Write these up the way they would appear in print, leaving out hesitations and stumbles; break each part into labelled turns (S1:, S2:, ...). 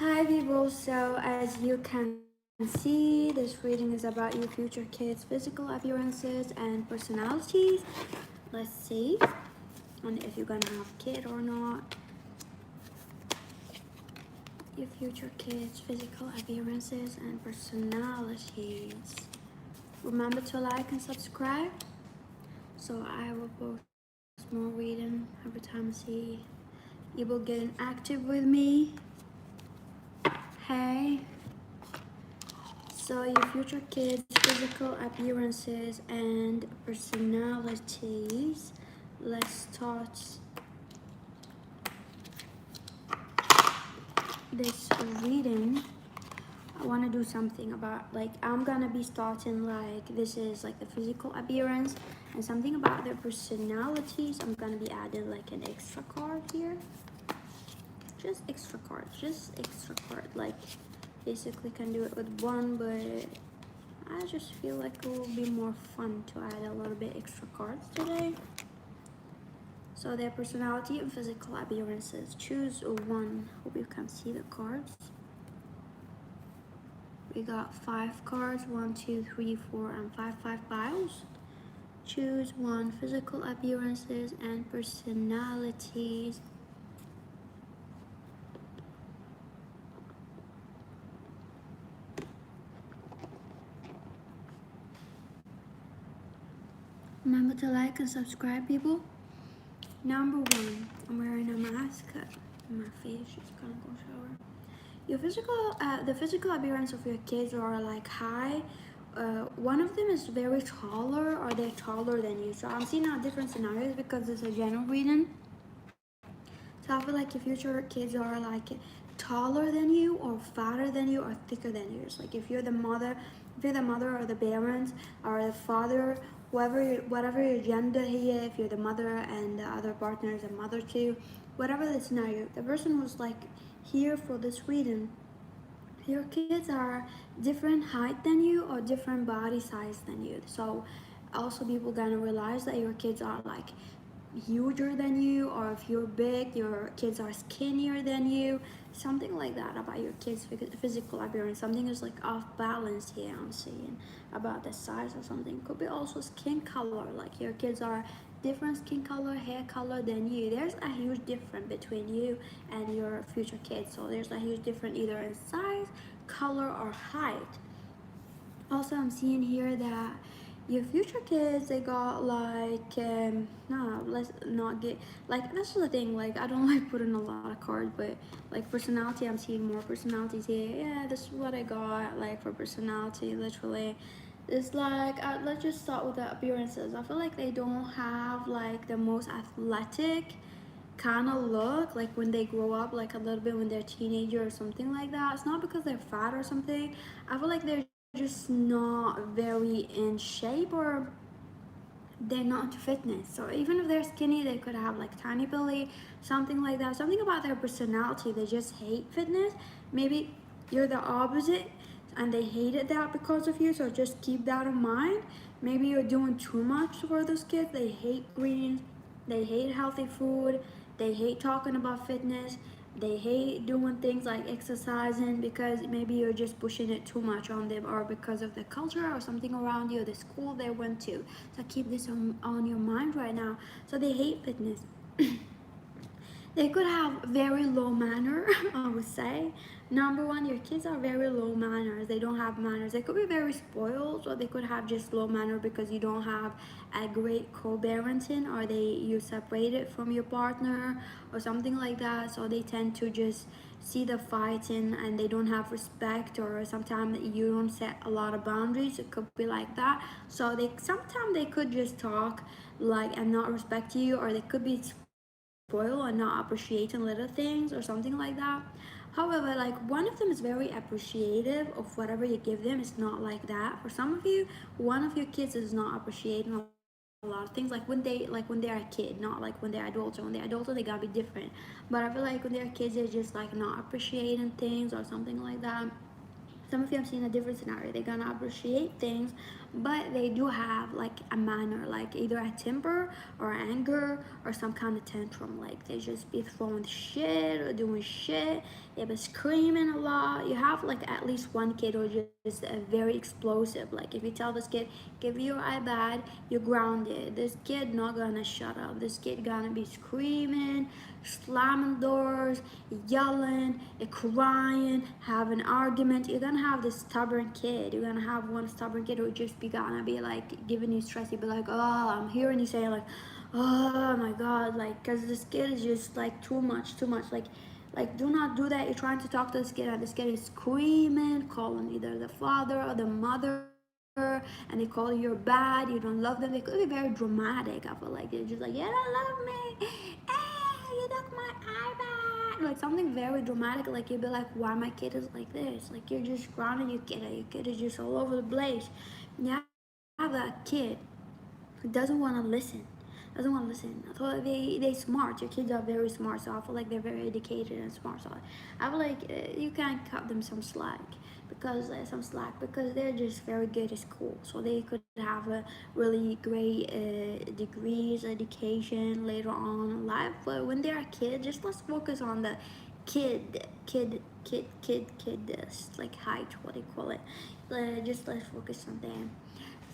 S1: Hi people, so as you can see, this reading is about your future kids' physical appearances and personalities. Let's see, and if you're gonna have a kid or not. Your future kids' physical appearances and personalities. Remember to like and subscribe, so I will post more reading every time I see you will getting active with me. Hey. So your future kids' physical appearances and personalities. Let's start this reading. I want to do something about, I'm gonna be starting this is like the physical appearance and something about their personalities. I'm gonna be adding an extra card here. Just extra card, basically can do it with one, but I just feel like it will be more fun to add a little bit extra cards today. So their personality and physical appearances. Choose one. Hope you can see the cards. We got 5 cards. 1, 2, 3, 4, and 5 piles. Choose one. Physical appearances and personalities. Remember to like and subscribe, people. Number 1, I'm wearing a mask. My face just gonna go shower. Your the physical appearance of your kids are high. One of them is very taller, or they're taller than you. So I'm seeing now different scenarios because it's a general reading. So I feel like your future kids are taller than you, or fatter than you, or thicker than you. So if you're the mother, or the parents, or the father, whatever your gender here, if you're the mother and the other partner is a mother too, whatever the scenario, the person who's here for this reading, your kids are different height than you or different body size than you. So also people gonna realize that your kids are huger than you, or if you're big, your kids are skinnier than you, something like that about your kids' physical appearance. Something is off balance here. I'm seeing about the size or something. Could be also skin color, your kids are different skin color, hair color than you. There's a huge difference between you and your future kids. So there's a huge difference either in size, color, or height. Also, I'm seeing here that your future kids, they got no, let's not get that's the thing. I don't putting a lot of cards, but personality, I'm seeing more personalities here. Yeah, this is what I got for personality. Literally, it's let's just start with the appearances. I feel like they don't have the most athletic kind of look when they grow up, a little bit when they're teenager or something like that. It's not because they're fat or something. I feel like they're just not very in shape, or they're not into fitness. So even if they're skinny, they could have tiny belly, something like that. Something about their personality, they just hate fitness. Maybe you're the opposite and they hated that because of you, so just keep that in mind. Maybe you're doing too much for those kids. They hate greens, they hate healthy food, they hate talking about fitness, they hate doing things like exercising, because maybe you're just pushing it too much on them, or because of the culture or something around you, or the school they went to. So keep this on your mind right now. So they hate fitness. They could have very low manner, I would say. Number 1, your kids are very low manners. They don't have manners. They could be very spoiled, or they could have just low manner because you don't have a great co-parenting, or you separated from your partner or something like that. So they tend to just see the fighting, and they don't have respect, or sometimes you don't set a lot of boundaries. It could be like that. So sometimes they could just talk and not respect you, or they could be spoil and not appreciating little things or something like that. However, one of them is very appreciative of whatever you give them. It's not like that. For some of you, one of your kids is not appreciating a lot of things when they're a kid, not when they're adults. Or when they're adults, they gotta be different. But I feel when they're kids, they're just not appreciating things or something like that. Some of you have seen a different scenario. They're gonna appreciate things, but they do have like a manner, like either a temper or anger or some kind of tantrum. Like they just be throwing shit or doing shit. They be screaming a lot. You have like at least one kid who just very explosive. Like if you tell this kid, give me your iPad, you're grounded. This kid not gonna shut up. This kid gonna be screaming, slamming doors, yelling, crying, have an argument. You're gonna have this stubborn kid. You're gonna have one stubborn kid who just be gonna be like giving you stress. You'd be like, oh, I'm hearing you say like, oh my god, like, cause this kid is just like too much, like do not do that. You're trying to talk to this kid and this kid is screaming, calling either the father or the mother, and they call you you're bad, you don't love them. They could be very dramatic. I feel like they're just like, you don't love me, hey, you took my iPad, like something very dramatic. Like you'd be like, why my kid is like this? Like you're just grounding your kid is just all over the place. You have that kid who doesn't want to listen, I thought they smart. Your kids are very smart, so I feel like they're very educated and smart. So I feel like you can cut them some slack because they're just very good at school. So they could have a really great degrees, education later on in life. But when they're a kid, just let's focus on the kid, like height, what do you call it? Just let's focus on them.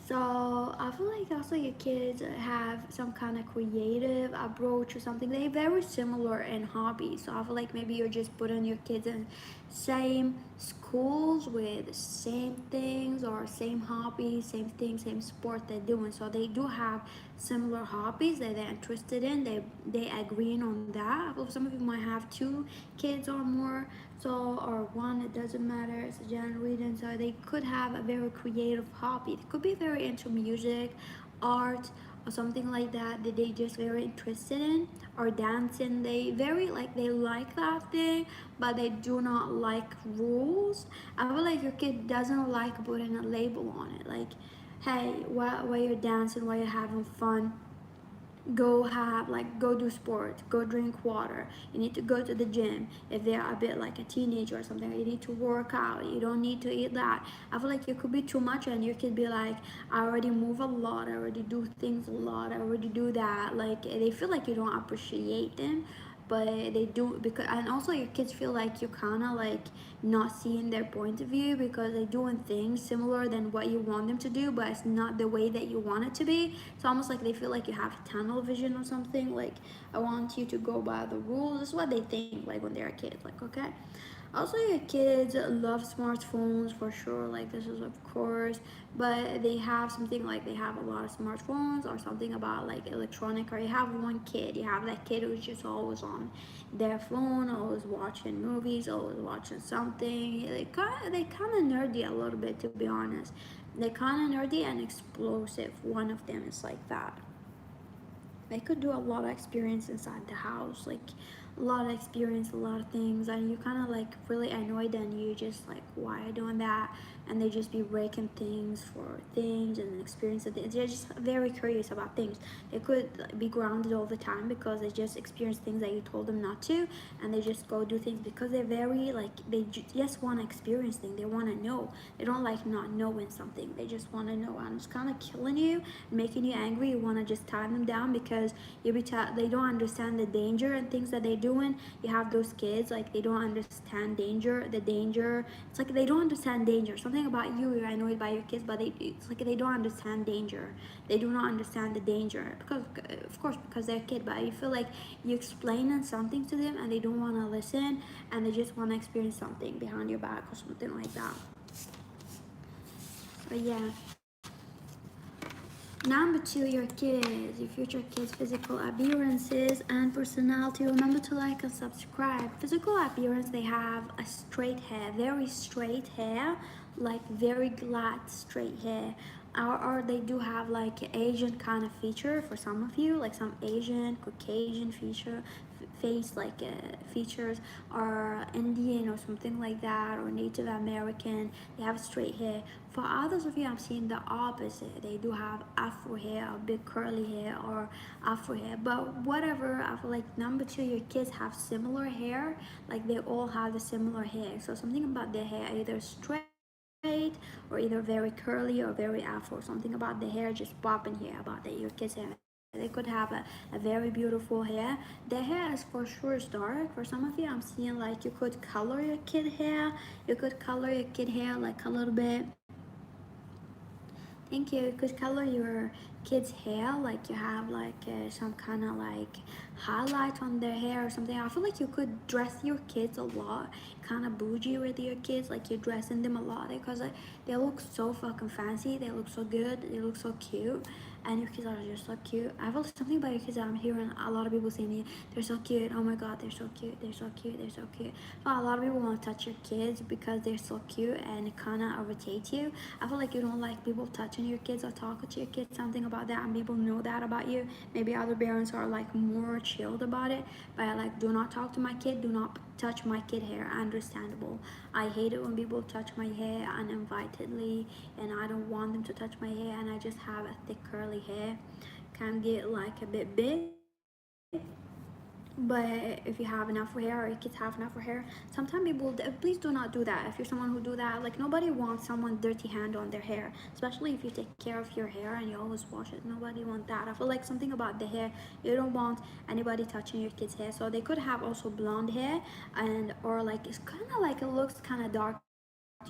S1: So I feel like also your kids have some kind of creative approach or something. They're very similar in hobbies. So I feel like maybe you're just putting your kids in same schools with same things or same hobbies, same things, same sport they're doing. So they do have similar hobbies that they're interested in. They agreeing on that. Well, some of you might have two kids or more, so or one, it doesn't matter. It's a general reading. So they could have a very creative hobby. They could be very into music, art, or something like that they just very interested in, or dancing. They very like they like that thing, but they do not like rules. I feel like your kid doesn't like putting a label on it, like, hey, while you're dancing, while you're having fun, go do sports, go drink water, you need to go to the gym. If they're a bit like a teenager or something, you need to work out, you don't need to eat that. I feel like it could be too much and your kid be like, I already move a lot, I already do things a lot, I already do that. Like they feel like you don't appreciate them, but they do. Because and also your kids feel like you're kind of like not seeing their point of view because they're doing things similar than what you want them to do, but it's not the way that you want it to be. It's almost like they feel like you have tunnel vision or something, like I want you to go by the rules. This is what they think like when they're a kid, like, okay. Also your kids love smartphones for sure, like this is of course, but they have something like they have a lot of smartphones or something about like electronic. Or you have one kid, you have that kid who's just always on their phone, always watching movies, always watching something. They kind of nerdy a little bit, to be honest. They're kind of nerdy and explosive. One of them is like that. They could do a lot of experience inside the house, like a lot of experience, a lot of things, and you kind of like really annoyed and you just like, why are you doing that? And they just be breaking things for things and experience things. They're just very curious about things. They could like, be grounded all the time because they just experience things that you told them not to, and they just go do things because they're very like just want to experience things. They want to know. They don't like not knowing something. They just want to know, and it's kind of killing you, making you angry. You want to just tie them down because they don't understand the danger and things that they're doing. You have those kids like they don't understand the danger. It's like they don't understand danger. Something about you're annoyed by your kids, but it's like they don't understand danger. They do not understand the danger because, of course, because they're a kid. But you feel like you explaining something to them and they don't want to listen, and they just want to experience something behind your back or something like that. But yeah. Number two, your kids, your future kids' physical appearances and personality. Remember to like and subscribe. Physical appearance, they have a straight hair, very straight hair, like very glad straight hair. Or they do have like Asian kind of feature for some of you, like some Asian, Caucasian face like features, or Indian or something like that, or Native American. They have straight hair. For others of you, I'm seeing the opposite. They do have afro hair or big curly hair or afro hair. But whatever, I feel like number two, your kids have similar hair. Like they all have the similar hair. So something about their hair, either straight straight, or either very curly or very afro. Something about the hair just popping here about that your kids hair. They could have a very beautiful hair. The hair is for sure is dark. For some of you, I'm seeing like you could color your kid hair. You could color your kid hair like a little bit. Thank you. You could color your kids' hair like you have like some kind of like highlight on their hair or something. I feel like you could dress your kids a lot, kind of bougie with your kids, like you're dressing them a lot because like, they look so fucking fancy. They look so good. They look so cute. And your kids are just so cute. I feel something about your kids that I'm hearing a lot of people saying they're so cute. Oh my god, they're so cute. They're so cute. They're so cute. So a lot of people want to touch your kids because they're so cute and it kind of irritates you. I feel like you don't like people touching your kids or talking to your kids. Something about that, and people know that about you. Maybe other parents are like more chilled about it, but like, do not talk to my kid. Do not touch my kid hair. Understandable. I hate it when people touch my hair uninvitedly, and I don't want them to touch my hair, and I just have a thick curly hair. Can get like a bit big, but if you have enough hair or your kids have enough hair, sometimes people, please do not do that. If you're someone who do that, like nobody wants someone dirty hand on their hair, especially if you take care of your hair and you always wash it. Nobody want that. I feel like something about the hair, you don't want anybody touching your kids hair. So they could have also blonde hair, and or like it's kind of like it looks kind of dark.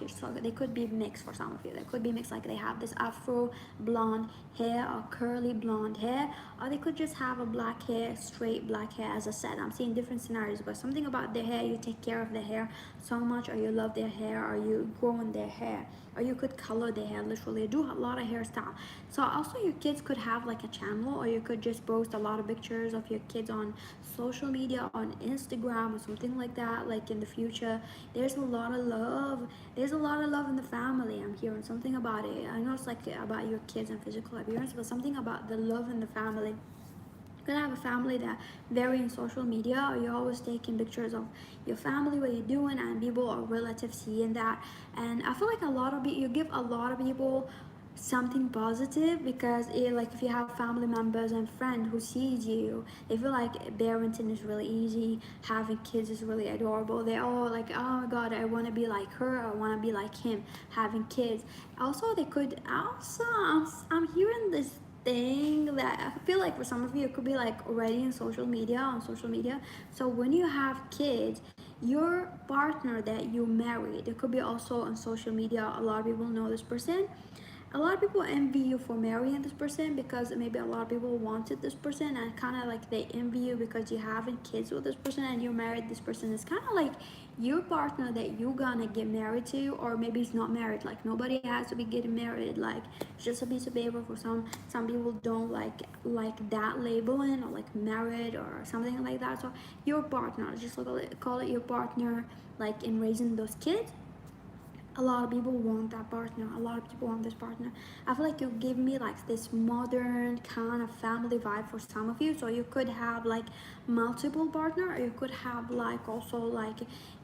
S1: So they could be mixed for some of you. They could be mixed like they have this afro blonde hair or curly blonde hair, or they could just have a black hair, straight black hair. As I said, I'm seeing different scenarios, but something about their hair, you take care of their hair so much, or you love their hair, or you grow in their hair, or you could color their hair, literally do a lot of hairstyle. So also your kids could have like a channel, or you could just post a lot of pictures of your kids on social media, on Instagram or something like that. Like in the future, there's a lot of love. There's a lot of love in the family. I'm hearing something about it. I know it's like about your kids and physical appearance, but something about the love in the family. You could have a family that very in social media, or you're always taking pictures of your family, what you're doing, and people or relatives seeing that. And I feel like a lot of you give a lot of people something positive, because like if you have family members and friends who sees you, they feel like parenting is really easy, having kids is really adorable. They all like, oh my god, I want to be like her, I want to be like him having kids. Also they could also, I'm hearing this thing that I feel like for some of you it could be like already in social media, on social media. So when you have kids, your partner that you married, it could be also on social media. A lot of people know this person. A lot of people envy you for marrying this person, because maybe a lot of people wanted this person, and kind of like they envy you because you having kids with this person and you married this person. It's kind of like your partner that you gonna get married to, or maybe it's not married. Like nobody has to be getting married. Like it's just a piece of paper for some. Some people don't like that labeling, or like married or something like that. So your partner, just call it your partner, like in raising those kids. A lot of people want that partner. A lot of people want this partner. I feel like you give me like this modern kind of family vibe for some of you. So you could have like multiple partner, or you could have like also like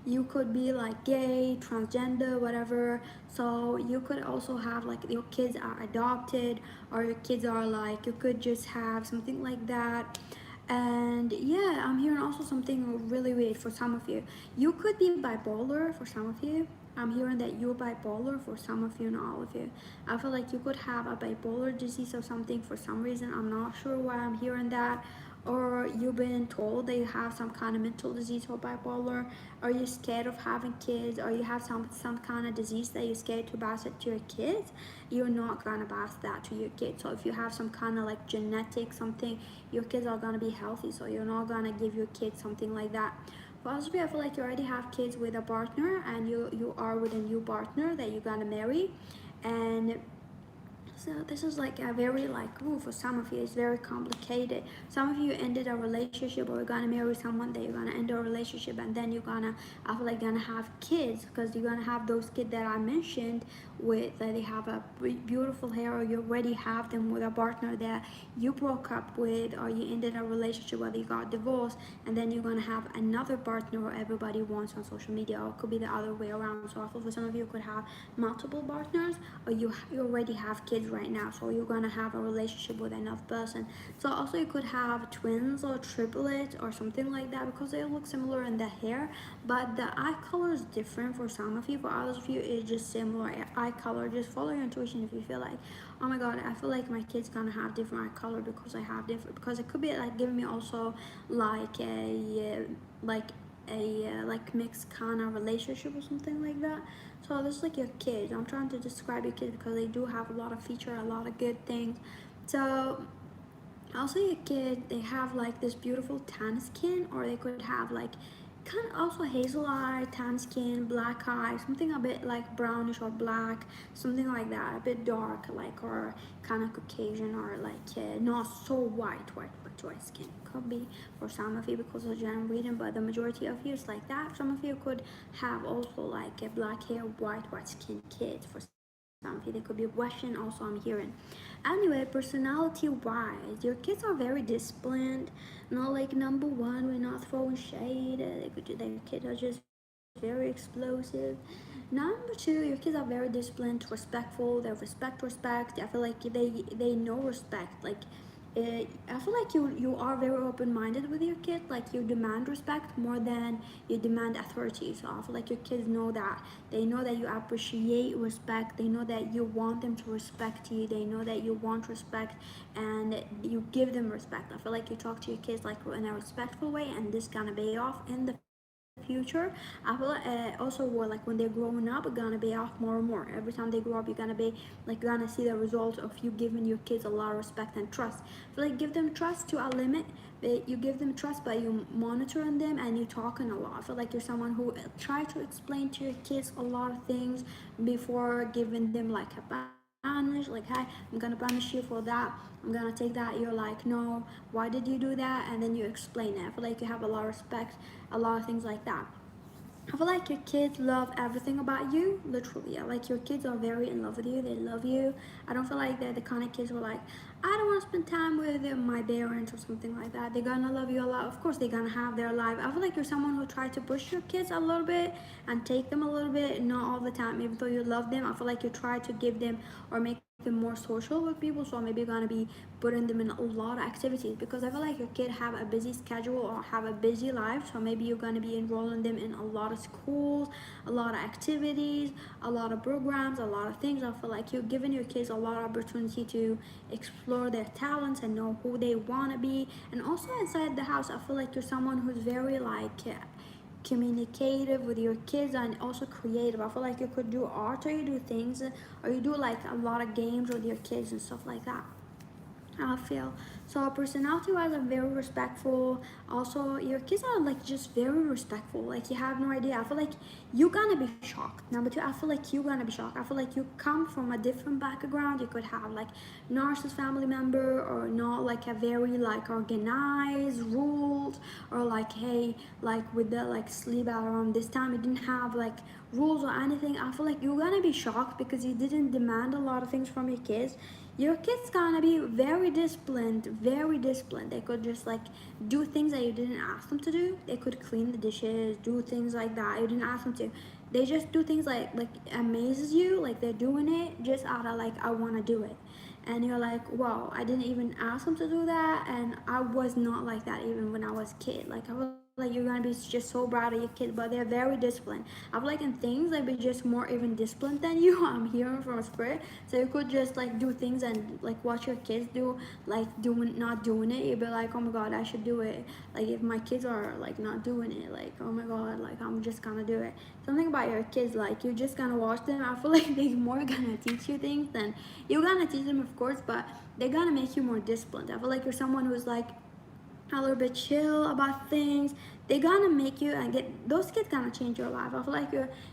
S1: you could be like gay, transgender, whatever. So you could also have like your kids are adopted, or your kids are like, you could just have something like that. And yeah, I'm hearing also something really weird for some of you. You could be bipolar for some of you. I'm hearing that you're bipolar for some of you, not all of you. I feel like you could have a bipolar disease or something for some reason. I'm not sure why I'm hearing that. Or you've been told that you have some kind of mental disease or bipolar, or you're scared of having kids, or you have some kind of disease that you're scared to pass it to your kids. You're not gonna pass that to your kids. So if you have some kind of like genetic something, your kids are gonna be healthy. So you're not gonna give your kids something like that. Possibly, I feel like you already have kids with a partner, and you are with a new partner that you're gonna marry, and so this is like a very like, ooh, for some of you it's very complicated. Some of you ended a relationship, or you're gonna marry someone that you're gonna end a relationship, and then you're gonna, I feel like, gonna have kids, because you're gonna have those kids that I mentioned with that they have a beautiful hair, or you already have them with a partner that you broke up with, or you ended a relationship, whether you got divorced, and then you're gonna have another partner everybody wants on social media, or it could be the other way around. So I feel for some of you could have multiple partners, or you already have kids kids right now, so you're gonna have a relationship with another person. So also you could have twins or triplets or something like that, because they look similar in the hair, but the eye color is different for some of you. For others of you, it's just similar eye color. Just follow your intuition. If you feel like, oh my god, I feel like my kid's gonna have different eye color because I have different, because it could be like giving me also like like mixed kind of relationship or something like that. So this is like your kids. I'm trying to describe your kids because they do have a lot of feature, a lot of good things. So also your kid, they have like this beautiful tan skin, or they could have like kind of also hazel eye, tan skin, black eye, something a bit like brownish or black, something like that, a bit dark, like, or kind of Caucasian, or like not so white skin. Could be for some of you because of general reading, but the majority of you is like that. Some of you could have also like a black hair, white skin kids. For some of you, they could be Russian. Also, I'm hearing. Anyway, personality wise, your kids are very disciplined. Not like number one, we're not throwing shade. Their kids are just very explosive. Number two, your kids are very disciplined, respectful. They respect. I feel like they know respect. Like I feel like you are very open-minded with your kid. Like you demand respect more than you demand authority. So I feel like your kids know that. They know that you appreciate respect. They know that you want them to respect you. They know that you want respect, and you give them respect. I feel like you talk to your kids like in a respectful way, and this gonna pay off in the future. I feel also like when they're growing up, it's gonna pay off more and more. Every time they grow up, you're gonna be like gonna see the result of you giving your kids a lot of respect and trust. I feel like give them trust to a limit. You give them trust, but you monitoring them and you talking a lot. I feel like you're someone who try to explain to your kids a lot of things before giving them like a punish. Like, hey, I'm gonna punish you for that. I'm gonna take that. You're like, no, why did you do that? And then you explain it. I feel like you have a lot of respect, a lot of things like that. I feel like your kids love everything about you, literally. Yeah, like your kids are very in love with you. They love you. I don't feel like they're the kind of kids who are like, I don't want to spend time with my parents or something like that. They're gonna love you a lot. Of course, they're gonna have their life. I feel like you're someone who tries to push your kids a little bit and take them a little bit, not all the time. Even though you love them, I feel like you try to give them or make them more social with people. So maybe you're gonna be putting them in a lot of activities, because I feel like your kid have a busy schedule or have a busy life. So maybe you're gonna be enrolling them in a lot of schools, a lot of activities, a lot of programs, a lot of things. I feel like you're giving your kids a lot of opportunity to explore their talents and know who they want to be. And also inside the house, I feel like you're someone who's very like communicative with your kids and also creative. I feel like you could do art, or you do things, or you do like a lot of games with your kids and stuff like that. I feel so. Personality wise, I'm very respectful. Also, your kids are like just very respectful. Like you have no idea. I feel like you're gonna be shocked. Number two, I feel like you're gonna be shocked. I feel like you come from a different background. You could have like narcissist family member, or not like a very like organized rules, or like hey, like with the like sleep at around this time, you didn't have like rules or anything. I feel like you're gonna be shocked because you didn't demand a lot of things from your kids. Your kids gonna be very disciplined, very disciplined. They could just like do things that you didn't ask them to do. They could clean the dishes, do things like that you didn't ask them to. They just do things like amazes you, like they're doing it just out of like I want to do it. And you're like, wow, I didn't even ask them to do that, and I was not like that even when I was a kid. Like I was like you're gonna be just so proud of your kids, but they're very disciplined. I feel like in things they'd be just more even disciplined than you. I'm hearing from a spirit, so you could just like do things and like watch your kids do, like doing not doing it. You'd be like, oh my god, I should do it. Like if my kids are like not doing it, like oh my god, like I'm just gonna do it. Something about your kids, like you're just gonna watch them. I feel like they're more gonna teach you things than you're gonna teach them, of course, but they're gonna make you more disciplined. I feel like you're someone who's like a little bit chill about things. They're gonna make you and get those kids gonna change your life. I feel like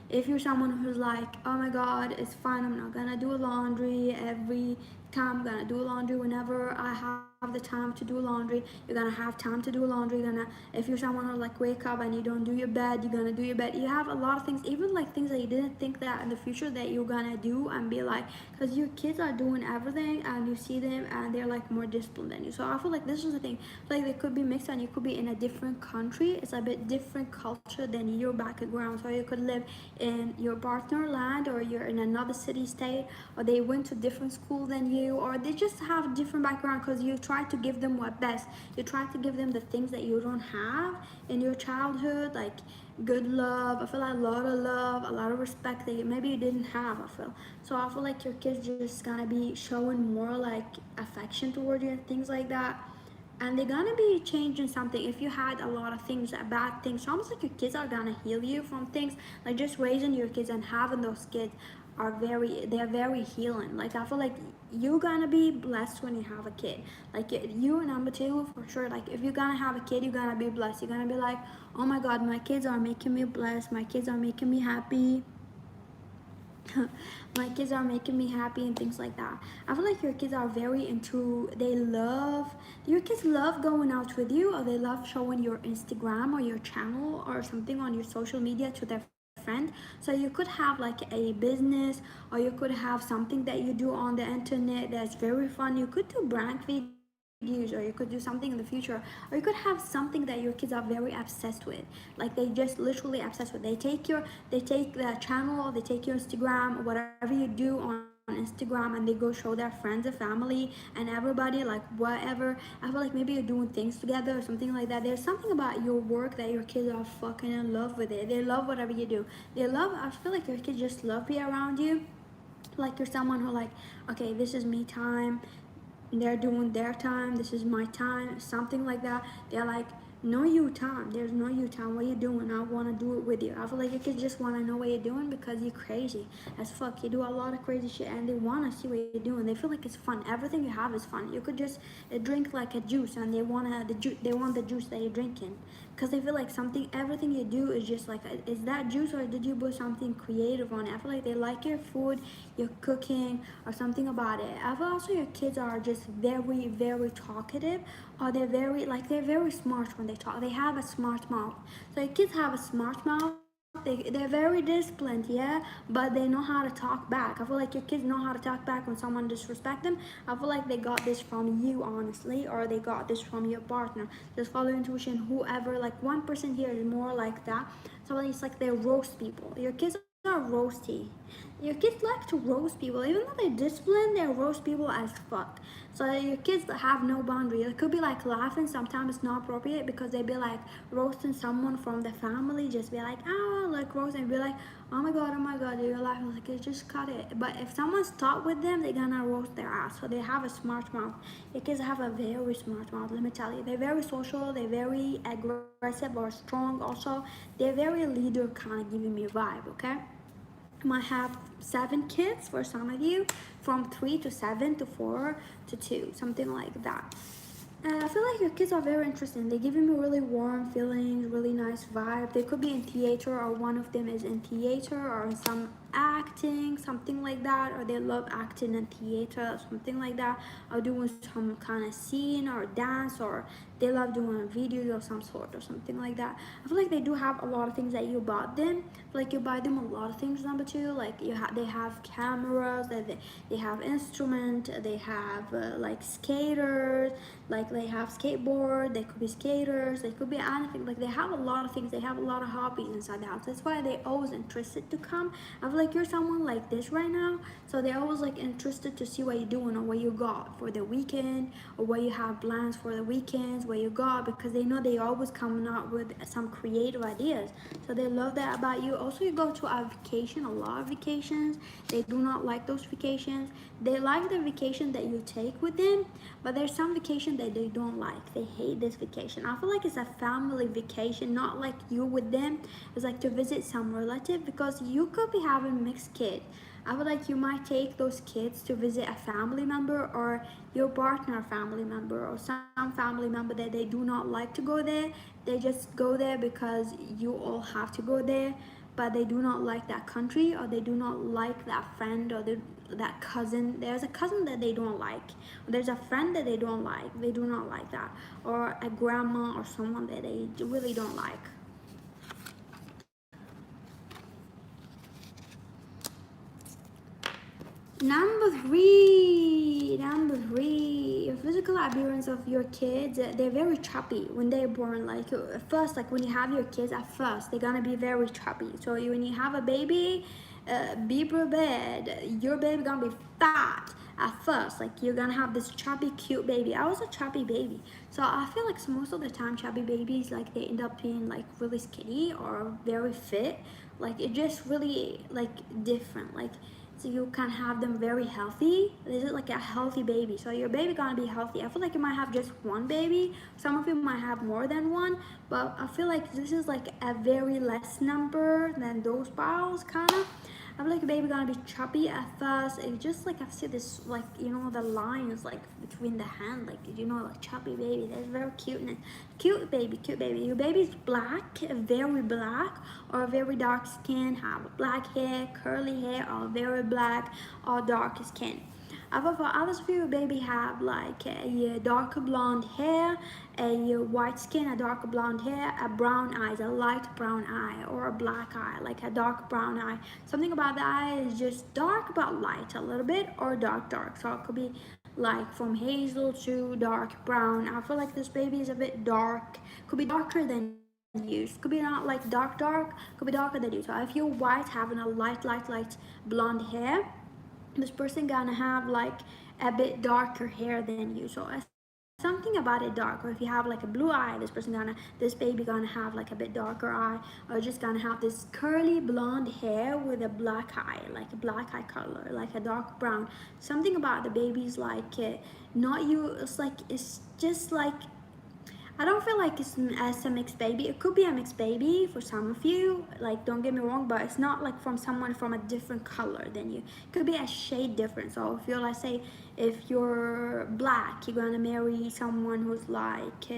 S1: if you're someone who's like, oh my god, it's fine, I'm not gonna do laundry every time, I'm gonna do laundry whenever I have the time to do laundry. You're gonna have time to do laundry. You're gonna, if you're someone who like wake up and you don't do your bed, you're gonna do your bed. You have a lot of things, even like things that you didn't think that in the future that you're gonna do, and be like, because your kids are doing everything and you see them and they're like more disciplined than you. So I feel like this is the thing, like they could be mixed and you could be in a different country it's a bit different culture than your background. So you could live in your partner land, or you're in another city state, or they went to different school than you, or they just have different background, because you try to give them what best. You try to give them the things that you don't have in your childhood, like good love. I feel like a lot of love, a lot of respect that maybe you didn't have. So I feel like your kids just gonna be showing more like affection toward you and things like that, and they're gonna be changing something. If you had a lot of things, bad things, so almost like your kids are gonna heal you from things. Like just raising your kids and having those kids they're very healing. Like I feel like you're gonna be blessed when you have a kid. Like you, number two, for sure. Like if you're gonna have a kid, you're gonna be blessed. You're gonna be like, oh my god, my kids are making me blessed, my kids are making me happy. My kids are making me happy and things like that. I feel like your kids are very into, your kids love going out with you, or they love showing your Instagram or your channel or something on your social media to their friend. So you could have like a business, or you could have something that you do on the internet that's very fun. You could do brand videos, or you could do something in the future, or you could have something that your kids are very obsessed with. Like they just literally obsessed with. They take the channel, they take your Instagram, whatever you do on Instagram, and they go show their friends and family and everybody, like whatever. I feel like maybe you're doing things together or something like that. There's something about your work that your kids are fucking in love with it. They love whatever you do. I feel like your kids just love being around you. Like you're someone who like, okay, this is me time, they're doing their time, this is my time, something like that. They're like, no you time, there's no you time, what you doing, I want to do it with you. I feel like your kids just want to know what you're doing because you're crazy as fuck. You do a lot of crazy shit and they want to see what you're doing. They feel like it's fun. Everything you have is fun. You could just drink like a juice, and they want the juice that you're drinking, because they feel like something, everything you do is just like, is that juice or did you put something creative on it? I feel like they like your food, your cooking, or something about it. I feel also your kids are just very, very talkative, or they're very smart when they talk. They have a smart mouth. So your kids have a smart mouth. They're very disciplined, yeah, but they know how to talk back. I feel like your kids know how to talk back when someone disrespects them. I feel like they got this from you, honestly, or they got this from your partner. Just follow intuition. Whoever, like 1% here is more like that. So it's like they roast people. Your kids are roasty. Your kids like to roast people, even though they're disciplined. They roast people as fuck. So your kids have no boundary. It could be like laughing. Sometimes it's not appropriate because they be like roasting someone from the family. Just be like, ah, like roast, and be like, oh my god, you're laughing. Like, just cut it. But if someone's taught with them, they're gonna roast their ass. So they have a smart mouth. Your kids have a very smart mouth. Let me tell you, they're very social. They're very aggressive or strong. Also, they're very leader kind of giving me vibe. Okay. I have 7 kids for some of you, from 3 to 7 to 4 to 2, something like that. I feel like your kids are very interesting. They give me really warm feelings, really nice vibe. They could be in theater, or one of them is in theater, or in some acting, something like that, or they love acting in theater, something like that, or doing some kind of scene or dance, or they love doing videos of some sort or something like that. I feel like they do have a lot of things that you bought them. Like you buy them a lot of things. Number two, like they have cameras, they have instrument, they have like skaters, like they have skateboard, they could be skaters, they could be anything. Like they have a lot of things. They have a lot of hobbies inside the house. That's why they always interested to come. I feel like you're someone like this right now, so they're always like interested to see what you're doing, or what you got for the weekend, or what you have plans for the weekends, what you got, because they know they always coming up with some creative ideas. So they love that about you. Also, you go to a vacation, a lot of vacations. They do not like those vacations. They like the vacation that you take with them, but there's some vacation that they don't like. They hate this vacation. I feel like it's a family vacation, not like you with them. It's like to visit some relative, because you could be having mixed kids. I feel like you might take those kids to visit a family member, or your partner family member, or some family member that they do not like to go there. They just go there because you all have to go there, but they do not like that country, or they do not like that friend, or that cousin. There's a cousin that they don't like, or there's a friend that they don't like. They do not like that, or a grandma, or someone that they really don't like. Number three, your physical appearance of your kids, they're very chubby when they're born. Like at first, like when you have your kids, at first they're gonna be very chubby. So when you have a baby, be prepared. Your baby gonna be fat at first. Like you're gonna have this chubby, cute baby. I was a chubby baby, so I feel like most of the time chubby babies, like they end up being like really skinny or very fit. Like it just really like different. Like so you can have them very healthy. This is like a healthy baby. So your baby gonna be healthy. I feel like you might have just one baby. Some of you might have more than one, but I feel like this is like a very less number than those bottles, kind of. I feel like a baby gonna be chubby at first. It just like I see this, like you know, the lines like between the hand, like you know, like chubby baby. That's very cute. Cute baby, cute baby. Your baby's black, very black, or very dark skin, have black hair, curly hair, or very black or dark skin. However, for others of you, baby have like a dark blonde hair, a white skin, a dark blonde hair, a brown eyes, a light brown eye, or a black eye, like a dark brown eye. Something about the eye is just dark but light a little bit, or dark. So it could be like from hazel to dark brown. I feel like this baby is a bit dark, could be darker than you. Could be not like dark, could be darker than you. So if you're white, having a light blonde hair, this person gonna have like a bit darker hair than you. So something about it dark. Or if you have like a blue eye, this baby gonna have like a bit darker eye, or just gonna have this curly blonde hair with a black eye, like a black eye color, like a dark brown. Something about the baby's like not you. It's just like I don't feel like it's as a mixed baby. It could be a mixed baby for some of you, like don't get me wrong, but it's not like from someone from a different color than you. It could be a shade difference. So if you're, let's say, if you're black, you're gonna marry someone who's like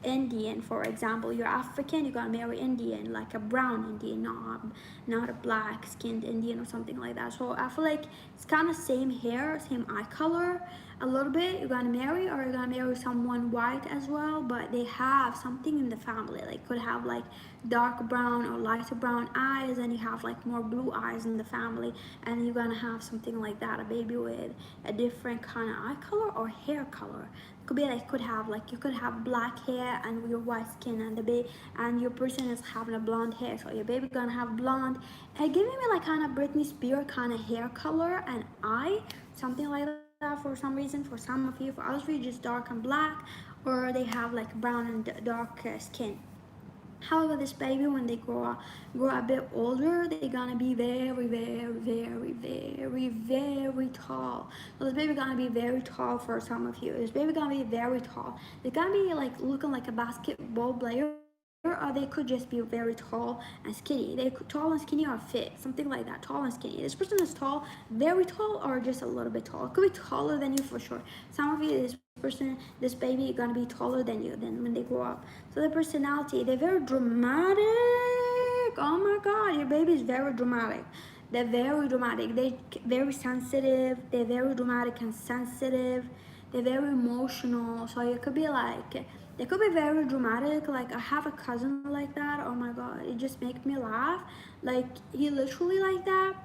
S1: Indian, for example. You're African, you're gonna marry Indian, like a brown Indian, not a black skinned Indian or something like that. So I feel like it's kind of same hair, same eye color a little bit. You're gonna marry, or you're gonna marry someone white as well, but they have something in the family, like could have like dark brown or lighter brown eyes, and you have like more blue eyes in the family, and you're gonna have something like that, a baby with a different kind of eye color or hair color. Could be like you could have black hair and your white skin, and the baby and your person is having a blonde hair, so your baby gonna have blonde and giving me like kind of Britney Spears kind of hair color and eye, something like that. For some reason, for some of you, for others of you, just dark and black, or they have like brown and dark skin. However, this baby, when they grow a bit older, they're gonna be very tall. So this baby gonna be very tall for some of you. This baby gonna be very tall. They're gonna be like looking like a basketball player, or they could just be very tall and skinny. They could tall and skinny or fit, something like that. Tall and skinny. This person is tall, very tall, or just a little bit tall. It could be taller than you for sure. Some of you, this baby gonna be taller than you then when they grow up. So the personality, they're very dramatic. Oh my god, your baby is very dramatic. They're very dramatic. They're very sensitive. They're very dramatic and sensitive. They're very emotional. So it could be like, they could be very dramatic. Like I have a cousin like that. Oh my god, it just makes me laugh. Like he literally like that.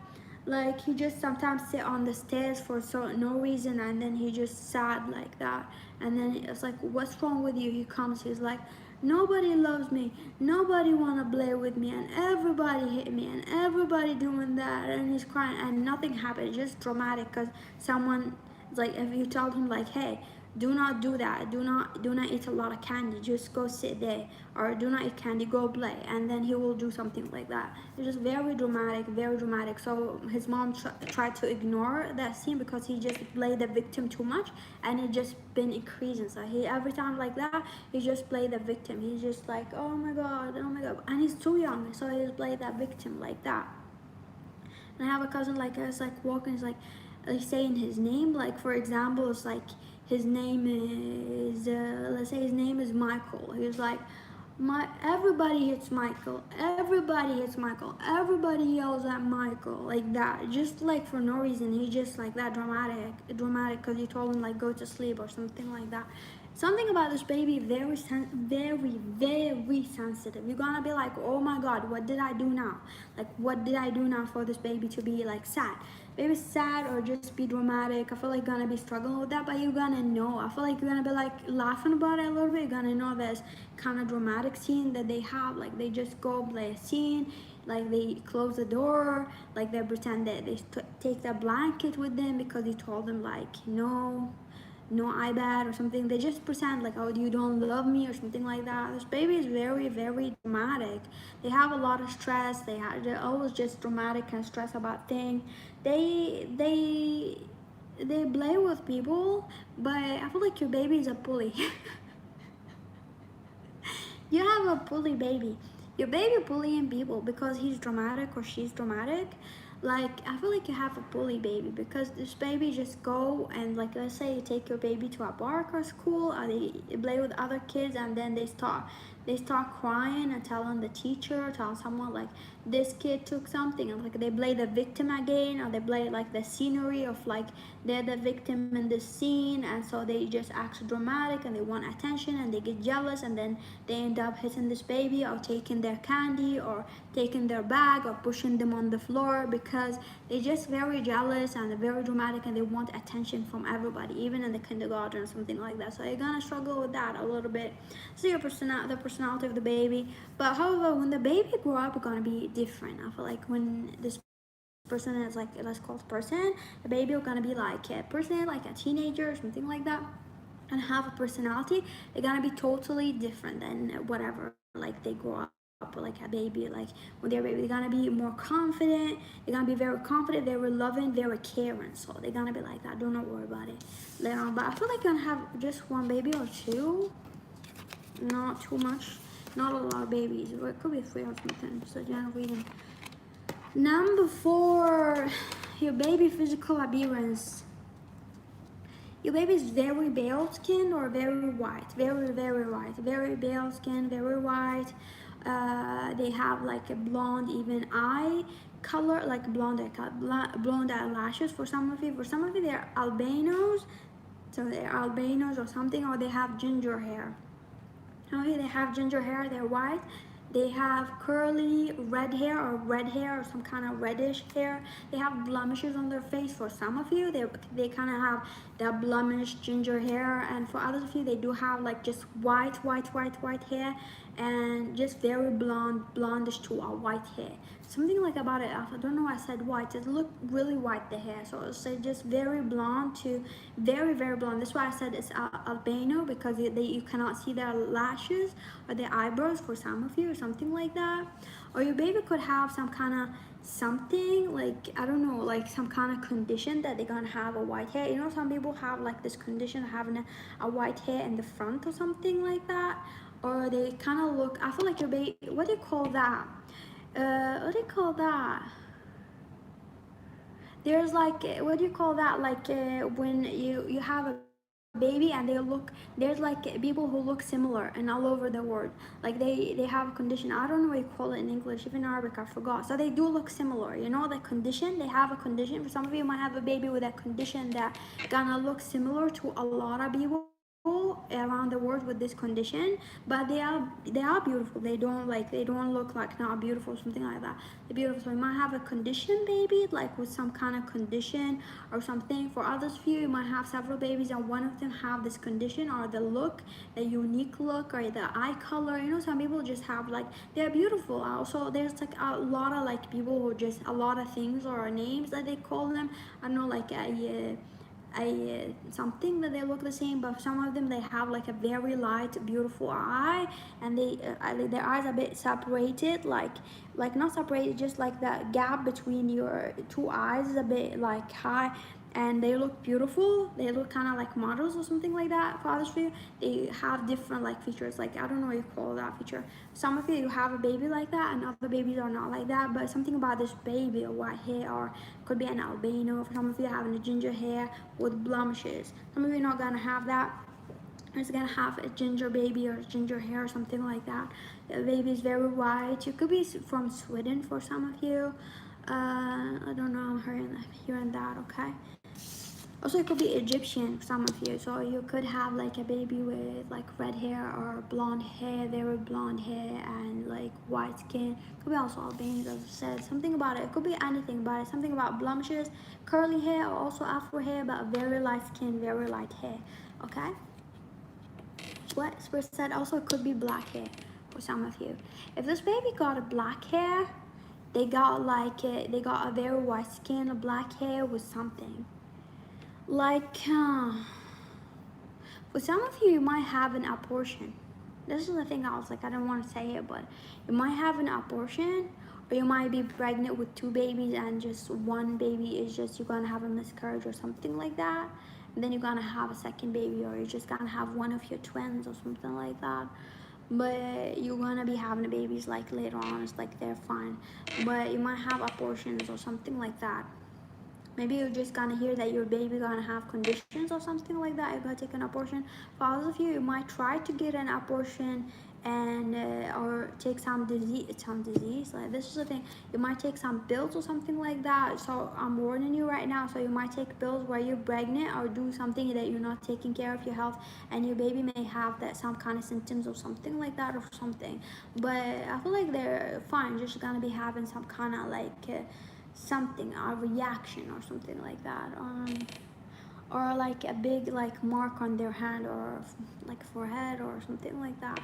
S1: Like he just sometimes sit on the stairs for no reason, and then he just sad like that. And then it's like, what's wrong with you? He comes, he's like, nobody loves me, nobody wanna play with me, and everybody hit me, and everybody doing that, and he's crying, and nothing happened. It's just dramatic because someone, like, if you tell him like, hey, do not do that, do not eat a lot of candy, just go sit there, or do not eat candy, go play, and then he will do something like that. It's just very dramatic. So his mom tried to ignore that scene because he just played the victim too much, and it just been increasing. So he, every time like that, he just played the victim. He's just like, oh my god, and he's too young, so he just played that victim like that. And I have a cousin like us, like walking, is like saying his name, like for example, it's like his name is let's say his name is Michael. He was like, everybody hits Michael, everybody yells at Michael, like that, just like for no reason. He just like that dramatic because you told him like go to sleep or something like that. something about this baby very very sensitive. You're gonna be like, oh my god, what did I do now? Like, what did I do now for this baby to be like sad? Maybe sad or just be dramatic. I feel like you're gonna be struggling with that, but you're gonna know. I feel like you're gonna be like laughing about it a little bit. You're gonna know this kind of dramatic scene that they have, like they just go play a scene, like they close the door, like they pretend that they take the blanket with them because he told them like no iPad or something. They just pretend like, oh, you don't love me or something like that. This baby is very dramatic. They have a lot of stress. They're always just dramatic and stressed about things. They play with people, but I feel like your baby is a bully. You have a bully baby. Your baby bullying people because he's dramatic or she's dramatic. Like, I feel like you have a bully baby because this baby just go and, like, let's say you take your baby to a park or school, or they play with other kids, and then they start crying and telling the teacher, telling someone like this kid took something, and like they play the victim again, or they play like the scenery of like they're the victim in this scene, and so they just act dramatic and they want attention and they get jealous, and then they end up hitting this baby or taking their candy or taking their bag or pushing them on the floor because they're just very jealous and they're very dramatic and they want attention from everybody, even in the kindergarten or something like that. So you're gonna struggle with that a little bit. So the personality of the baby. But however, when the baby grow up, it's gonna be different. I feel like when this person is like, let's call it person, the baby is gonna be like a person, like a teenager or something like that, and have a personality. They're gonna be totally different than whatever like they grow up like a baby. Like when they're baby, they're gonna be more confident. They're gonna be very confident, very loving, very caring. So they're gonna be like that. Do not worry about it later on. But I feel like you're gonna have just one baby or two, not too much, not a lot of babies. Or it could be three or something. So general reading. Number 4, your baby physical appearance. Your baby is very pale skin or very white, very white, very pale skin, very white. They have like a blonde, even eye color, like blonde eyelashes. For some of you, they're albinos, so they're albinos or something, or they have ginger hair. Okay, they have ginger hair, they're white. They have curly red hair or some kind of reddish hair. They have blemishes on their face. For some of you, they kind of have that blemished ginger hair, and for others of you, they do have like just white hair and just very blondish to a white hair. Something like about it, I don't know why I said white. It looked really white, the hair, so it's just very blonde to very blonde. That's why I said it's albino, because you cannot see their lashes or their eyebrows for some of you or something like that. Or your baby could have some kind of something, like I don't know, like some kind of condition that they're gonna have a white hair. You know, some people have like this condition of having a white hair in the front or something like that. Or they kind of look, I feel like your baby, what do you call that? What do you call that? There's like, what do you call that? Like when you have a baby and they look, there's like people who look similar and all over the world. Like they have a condition. I don't know what you call it in English, even in Arabic, I forgot. So they do look similar. You know, the condition, they have a condition. For some of you might have a baby with a condition that gonna look similar to a lot of people around the world with this condition, but they are beautiful. They don't look like not beautiful, something like that. They're beautiful. So you might have a condition baby, like with some kind of condition or something. For others of you might have several babies and one of them have this condition or the look, the unique look or the eye color. You know, some people just have like, they're beautiful. Also there's like a lot of like people who just a lot of things or names that they call them. I don't know, like a something that they look the same, but some of them they have like a very light beautiful eye, and their eyes are a bit separated, like not separated, just like the gap between your two eyes is a bit like high, and they look beautiful. They look kind of like models or something like that. For others of you, they have different like features, like I don't know what you call that feature. Some of you have a baby like that and other babies are not like that, but something about this baby, or white hair, or could be an albino. For some of you having a ginger hair with blemishes. Some of you are not gonna have that. It's gonna have a ginger baby or ginger hair or something like that. The baby is very white. You could be from Sweden for some of you. I don't know, I'm hearing that, okay? Also, it could be Egyptian for some of you. So you could have like a baby with like red hair or blonde hair, very blonde hair, and like white skin. Could be also Albanian, as I said. Something about it. It could be anything about it. Something about blemishes, curly hair, or also Afro hair, but very light skin, very light hair. Okay. What Spurs said. Also, it could be black hair for some of you. If this baby got a black hair, they got like they got a very white skin, a black hair with something. Like, for some of you, you might have an abortion. This is the thing I was like, I don't want to say it, but you might have an abortion, or you might be pregnant with two babies, and just one baby is just, you're gonna have a miscarriage or something like that. And then you're gonna have a second baby, or you're just gonna have one of your twins or something like that. But you're gonna be having babies like later on, it's like they're fine. But you might have abortions or something like that. Maybe you're just gonna hear that your baby gonna have conditions or something like that. You're gonna take an abortion. For others of you, you might try to get an abortion and or take some disease. Like, this is the thing. You might take some pills or something like that. So I'm warning you right now. So you might take pills while you're pregnant, or do something that you're not taking care of your health, and your baby may have that some kind of symptoms or something like that or something. But I feel like they're fine. Just gonna be having some kind of like something, a reaction or something like that, or like a big like mark on their hand, or like forehead or something like that.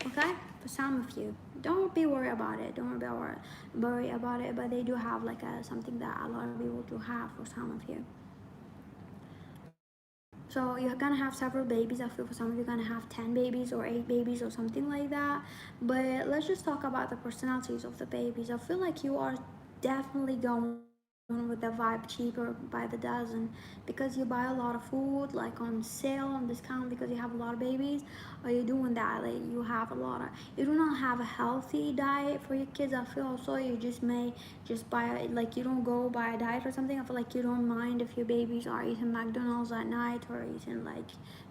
S1: Okay, for some of you, don't be worried about it. Don't worry about it. But they do have like something that a lot of people do have for some of you. So you're gonna have several babies. I feel for some of you, you're gonna have 10 babies or 8 babies or something like that. But let's just talk about the personalities of the babies. I feel like you are definitely going with the vibe cheaper by the dozen, because you buy a lot of food like on sale, on discount, because you have a lot of babies. Or you're doing that, like you have a lot of, you do not have a healthy diet for your kids. I feel also you just may just buy, like you don't go buy a diet or something. I feel like you don't mind if your babies are eating McDonald's at night, or eating like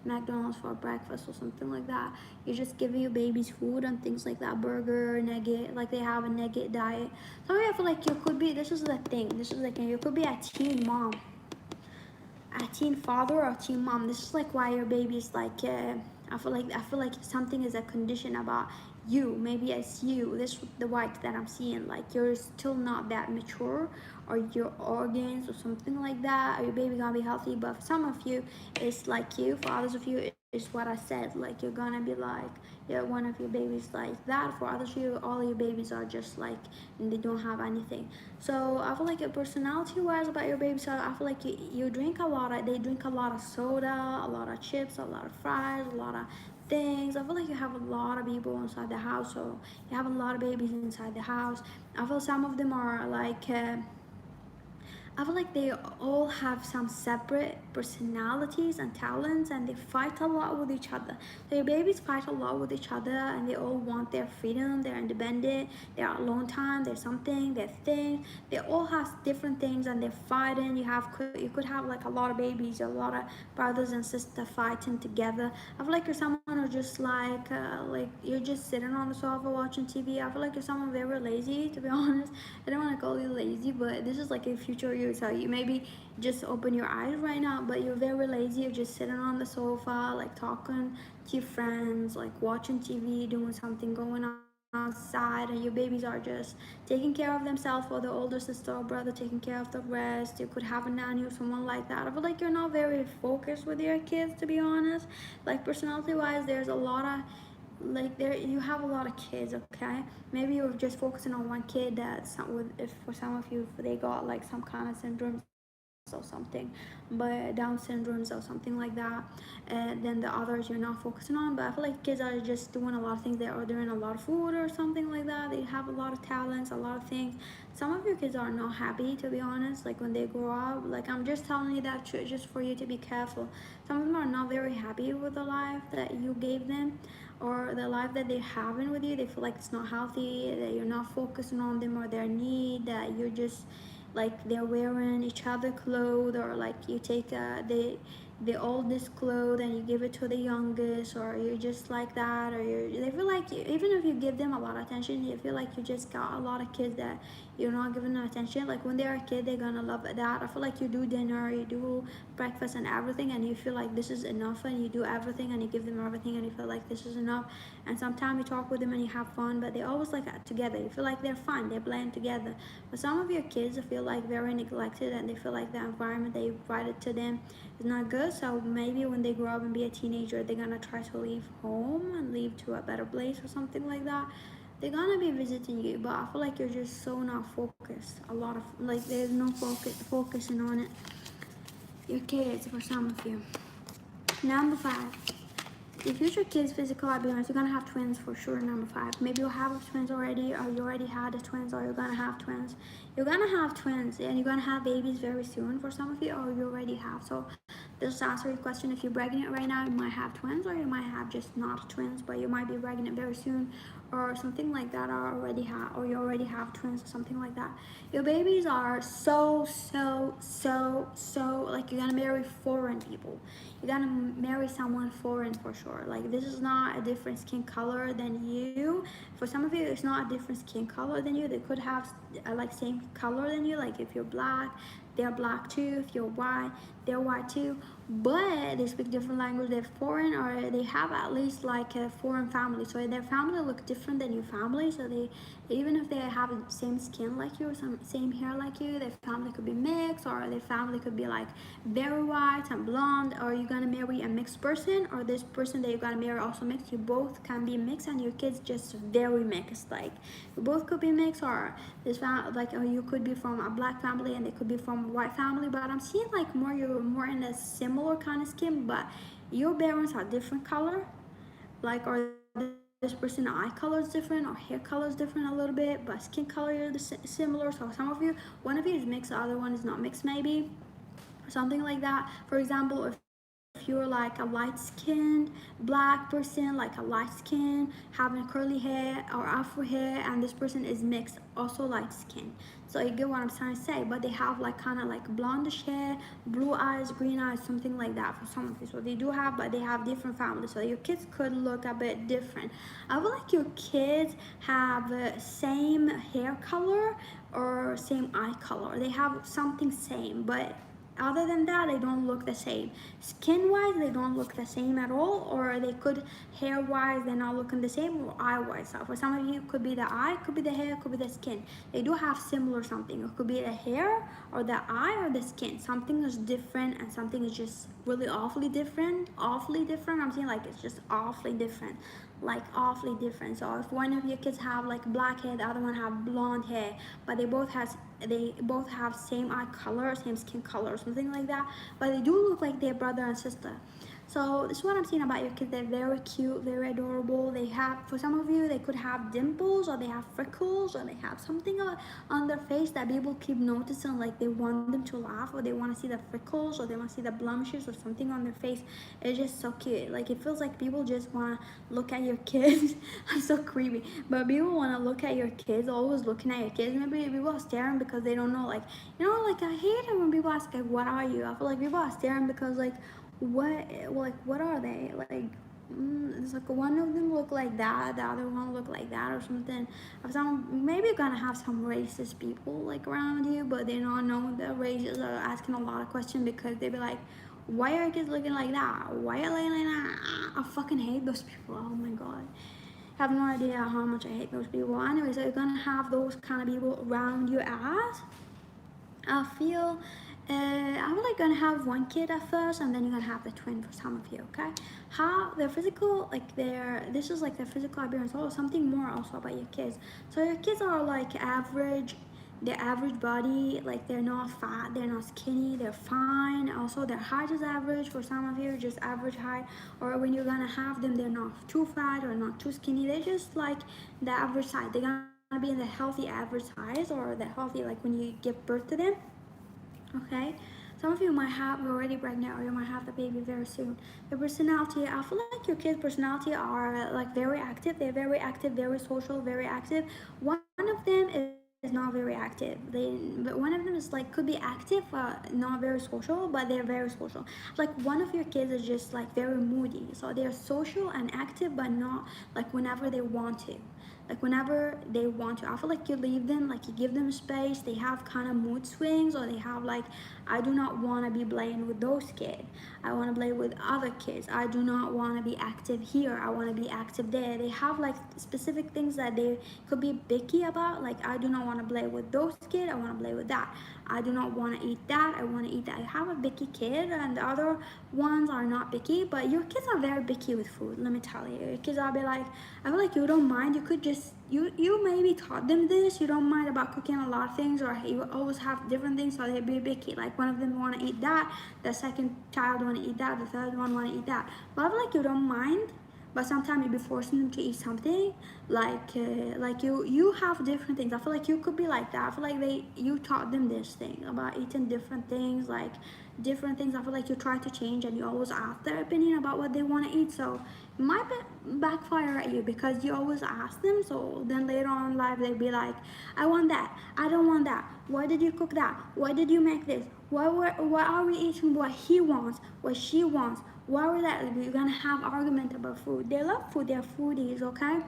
S1: McDonald's for breakfast or something like that. You're just giving your babies food and things like that, burger, nugget, like they have a nugget diet. So I feel like you could be, this is the thing, you could be a teen mom, a teen father, or a teen mom. This is like why your baby's like I feel like something is a condition about you. Maybe it's you, this the white that I'm seeing, like you're still not that mature, or your organs or something like that, or your baby gonna be healthy. But for some of you, it's like you. For others of you, it's what I said, like you're gonna be like, yeah, one of your babies like that. For others of you, all your babies are just like, and they don't have anything. So I feel like your personality wise about your babies, so I feel like you drink a lot of, they drink a lot of soda, a lot of chips, a lot of fries, a lot of things. I feel like you have a lot of people inside the house, so you have a lot of babies inside the house. I feel some of them are like I feel like they all have some separate personalities and talents, and they fight a lot with each other. Their babies fight a lot with each other, and they all want their freedom, they're independent, they're alone time, there's something, their thing. They all have different things, and they're fighting. You could have like a lot of babies, a lot of brothers and sisters fighting together. I feel like you're someone who's just like you're just sitting on the sofa watching TV. I feel like you're someone very lazy, to be honest. I don't want to call you lazy, but this is like a future you. So you maybe just open your eyes right now, but you're very lazy. You're just sitting on the sofa, like talking to your friends, like watching TV, doing something going on outside, and your babies are just taking care of themselves, or the older sister or brother taking care of the rest. You could have a nanny or someone like that. I feel like you're not very focused with your kids, to be honest. Like personality wise, there's a lot of like there you have a lot of kids. Okay, maybe you're just focusing on one kid that some with, if for some of you, if they got like some kind of syndromes or something, but Down syndromes or something like that, and then the others you're not focusing on. But I feel like kids are just doing a lot of things. They're ordering a lot of food or something like that. They have a lot of talents, a lot of things. Some of your kids are not happy, to be honest, like when they grow up. Like I'm just telling you that just for you to be careful. Some of them are not very happy with the life that you gave them, or the life that they're having with you. They feel like it's not healthy, that you're not focusing on them or their need, that you're just like they're wearing each other clothes, or like you take the oldest clothes and you give it to the youngest, or you're just like that, or they feel like even if you give them a lot of attention, you feel like you just got a lot of kids that you're not giving them attention. Like when they're a kid, they're gonna love that. I feel like you do dinner, you do breakfast and everything, and you feel like this is enough, and you do everything and you give them everything and you feel like this is enough. And sometimes you talk with them and you have fun, but they always like together. You feel like they're fun, they're playing together. But some of your kids feel like very neglected, and they feel like the environment they provided to them is not good. So maybe when they grow up and be a teenager, they're gonna try to leave home and leave to a better place or something like that. They're gonna be visiting you, but I feel like you're just so not focused. A lot of like there's no focusing on it. Your kids, for some of you. Number 5. Your future kids' physical appearance, you're gonna have twins for sure. Number 5. Maybe you'll have twins already, or you already had the twins, or you're gonna have twins. You're gonna have twins, and you're gonna have babies very soon for some of you, or you already have. So this is answer your question. If you're pregnant right now, you might have twins, or you might have just not twins, but you might be pregnant very soon, or something like that, or you already have twins or something like that. Your babies are so like you're gonna marry foreign people. You're gonna marry someone foreign for sure. Like this is not a different skin color than you. For some of you, it's not a different skin color than you. They could have like same color than you. Like if you're black, they're black too. If you're white, they're white too. But they speak different language. They're foreign, or they have at least like a foreign family. So their family look different than your family. So they, even if they have the same skin like you or some same hair like you, their family could be mixed, or their family could be like very white and blonde. Or you're gonna marry a mixed person, or this person that you're gonna marry also mixed. You both can be mixed, and your kids just very mixed. Like you both could be mixed, or this like, or you could be from a black family and they could be from a white family. But I'm seeing like you're more in a similar kind of skin, but your parents are different color. Like, or this person eye color is different, or hair color is different a little bit, but skin color is similar. So some of you, one of you is mixed, the other one is not mixed, maybe, or something like that. For example, if you're like a light-skinned black person, like a light skin, having curly hair or afro hair, and this person is mixed, also light skin. So you get what I'm trying to say. But they have like kind of like blondish hair, blue eyes, green eyes, something like that for some of you. So they do have, but they have different families. So your kids could look a bit different. I feel like your kids have same hair color or same eye color. They have something same, but other than that, they don't look the same. Skin wise, they don't look the same at all, or they could hair wise, they're not looking the same, or eye wise. So for some of you, it could be the eye, could be the hair, could be the skin. They do have similar something. It could be the hair or the eye or the skin. Something is different, and something is just really awfully different. Awfully different. I'm saying like it's just awfully different. Like awfully different. So if one of your kids have like black hair, the other one have blonde hair, but they both have same eye color, same skin color, something like that, but they do look like their brother and sister. So this is what I'm saying about your kids. They're very cute, very adorable. They have, for some of you, they could have dimples, or they have freckles, or they have something on their face that people keep noticing, like they want them to laugh, or they want to see the freckles, or they want to see the blemishes or something on their face. It's just so cute. Like it feels like people just want to look at your kids. I'm so creepy, but people want to look at your kids, always looking at your kids. Maybe people are staring because they don't know, like, like I hate it when people ask like, what are you? I feel like people are staring because like, what are they like? It's like one of them look like that, the other one look like that, or something. Some, maybe you're gonna have some racist people like around you, but they don't know the racists are asking a lot of questions, because they be like, why are kids looking like that? Why are they like that? I fucking hate those people. Oh my god, I have no idea how much I hate those people. Anyway, so you're gonna have those kind of people around you. As I feel, I'm like gonna have one kid at first, and then you're gonna have the twin for some of you. Okay, how their physical, like this is like their physical appearance. Oh, something more also about your kids. So your kids are like average, their average body, like they're not fat, they're not skinny, they're fine. Also their height is average for some of you, just average height. Or when you're gonna have them, they're not too fat or not too skinny, they're just like the average size. They're gonna be in the healthy average size, or the healthy, like when you give birth to them. Okay, some of you might have already pregnant, or you might have the baby very soon. The personality, I feel like your kids' personality are like very active. They're very active, very social, very active. One of them is not very active. But one of them is like could be active, not very social, but they're very social. Like one of your kids is just like very moody. So they're social and active, but not like whenever they want to. like whenever they want to. I feel like you leave them, like you give them space, they have kind of mood swings, or they have like, I do not want to be playing with those kids, I want to play with other kids, I do not want to be active here, I want to be active there. They have like specific things that they could be picky about, like I do not want to play with those kids, I want to play with that, I do not want to eat that, I want to eat that. I have a picky kid, and the other ones are not picky, but your kids are very picky with food, let me tell you. Your kids are be like, I feel like you don't mind, you could just, you maybe taught them this, you don't mind about cooking a lot of things, or you always have different things, so they be picky. Like one of them want to eat that, the second child want to eat that, the third one want to eat that. But I feel like you don't mind, but sometimes you be forcing them to eat something, like you have different things. I feel like you could be like that. I feel like you taught them this thing about eating different things, like different things. I feel like you try to change, and you always ask their opinion about what they want to eat, so it might backfire at you because you always ask them. So then later on in life they'd be like, I want that, I don't want that, why did you cook that, why did you make this, why are we eating what he wants, what she wants, why are we that? We're gonna have argument about food. They love food, they're foodies, okay?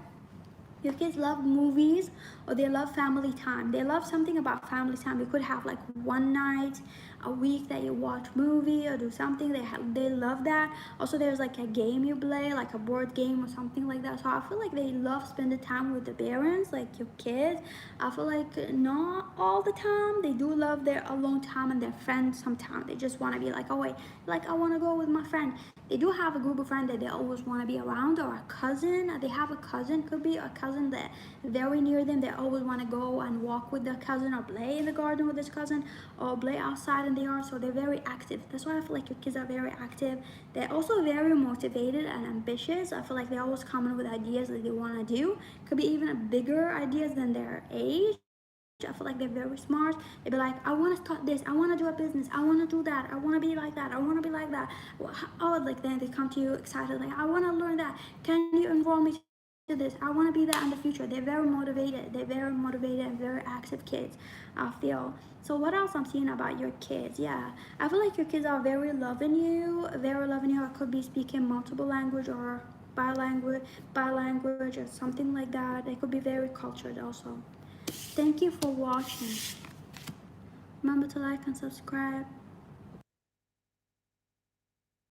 S1: Your kids love movies, or they love family time. They love something about family time. You could have like one night a week that you watch movie or do something. They love that. Also, there's like a game you play, like a board game or something like that. So I feel like they love spending time with the parents, like your kids. I feel like not all the time. They do love their alone time and their friends sometimes. They just want to be like, oh wait, like I want to go with my friend. They do have a group of friends that they always want to be around, or a cousin. They have a cousin, could be a cousin that very near them. They always want to go and walk with their cousin, or play in the garden with this cousin, or play outside in the yard. So they're very active. That's why I feel like your kids are very active. They're also very motivated and ambitious. I feel like they're always coming with ideas that they want to do. Could be even bigger ideas than their age. I feel like they're very smart. They be like, I want to start this, I want to do a business, I want to do that, I want to be like that, I want to be like that. Oh, like then they come to you excited, like I want to learn that. Can you enroll me to this? I want to be that in the future. They're very motivated. They're very motivated and very active kids, I feel. So what else I'm seeing about your kids? Yeah, I feel like your kids are very loving you, very loving you. I could be speaking multiple language, or bilanguage or something like that. They could be very cultured also. Thank you for watching. Remember to like and subscribe.